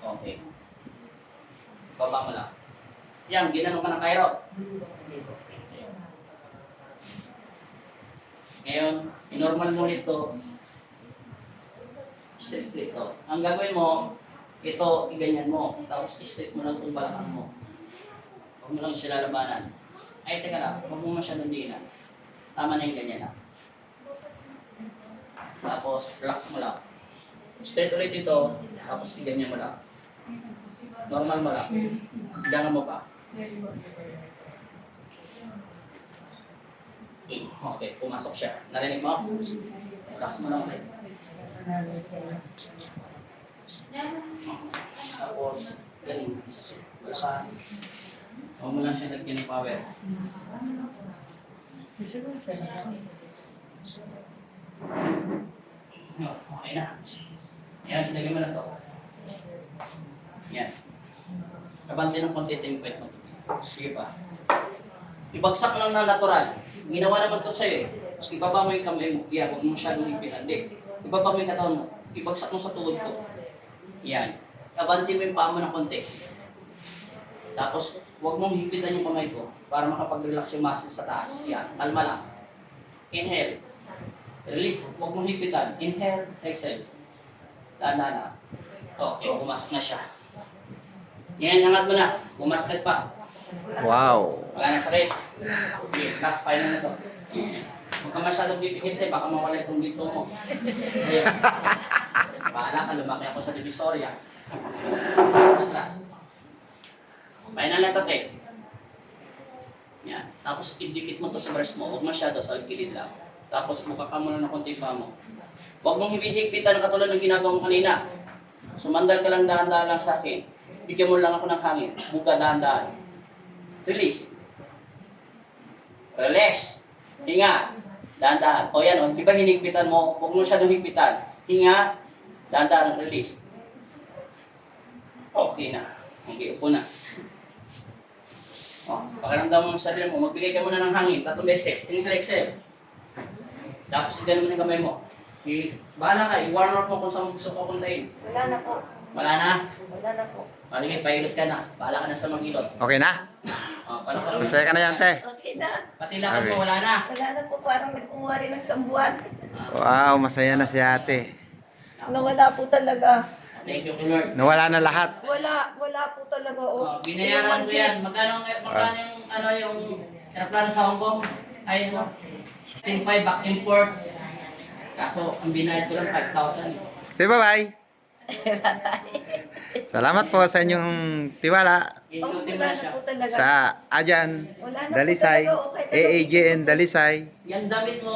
Okay. Baba mo lang. Yan, ginanong ka ng Cairo. Ngayon, inormal mo nito. Straight to. Ang gagawin mo, ito, iganyan mo. Tapos straight mo lang itong balakang mo. Huwag mo lang siya lalabanan. Ay, teka lang. Huwag mo masyadong diinan. Tama na yung ganyan na. Tapos, relax mo lang. Straight ulit dito. Tapos, iganyan mo lang. Normal mo lang. Igangan mo pa. Okay, pumasok siya. Narinig mo? Relax mo lang ulit. Tapos, galing. Baka, huwag mo lang siya lagyan ng power. Okay na. Yan, lagyan mo na to. Yan. Kabante ng konti ito yung pwede mo. Sige pa. Ibagsak lang na natural. Ginawa naman to sa'yo eh. Ibaba mo yung kamay mo. Yan, huwag mo masyadong hipilan. Hindi. Ibaba mo yung katawan mo. Ibagsak mo sa tuhod ko. Yan. Kabante mo yung paa mo ng konti. Tapos, huwag mong hipitan yung kamay ko para makapag-relax yung muscle sa taas. Yan. Kalma lang. Inhale. Release. Huwag mong hipitan. Inhale. Exhale. Tanda na. Okay, pumasok na siya. Yan, angat mo na. Pumasok pa. Wow. Wala na sakit. Okay, last final na to. Huwag ka masyadong pipikit eh, baka mawala itong dito mo. Ayun. Bahala ka, lumaki ako sa Divisoria. Atras. Final na to, te. Yan. Tapos, idikit mo to sa breast mo. Huwag masyado, sa gilid lang. Tapos, buka ka muna ng konti pa mo. Huwag mong hihigpitan na katulad ng ginagawa mo kanina. Sumandal ka lang dahan-dahan lang sa akin. Bigyan mo lang ako ng hangin. Buka dahan-dahan. Release. Release. Hinga. Dahan-dahan. O yan o, di ba hinigpitan mo? Huwag mo siya higpitan. Hinga. Dahan-dahan. Release. Okay na. Okay, upo na. O, pakiramdam mo sa sarili mo. Magbigay ka muna ng hangin. 3 beses. Inhale, exhale. Tapos ganun mo yung kamay mo. Bahala ka. I-warm up mo kung saan mo gusto ko puntahin. Wala na po. Wala na. Wala na po. Maligay, pailot ka na. Bahala ka na sa mag-ilot. Okay na? Masaya ka na yan, te? Okay na. Pati lakad Okay. mo, wala na. Wala na po. Parang nagkuha rin ng isang buwan. Wow, masaya na si ate. Nawala po talaga. Thank you, Lord. Nawala na lahat. Wala po talaga. Oh, binayaran ko yan. Magkano yung aeroplano sa Hong Kong? Ay, 16.5 back import. Kaso, ang binayad ko lang 5,000. Okay, bye-bye. Salamat po sa inyong tiwala Inutin mo Wala na na siya. po talaga. sa Ajan Wala na po Dalisay, talaga. Okay na. AAJN Dalisay. Yan damit mo,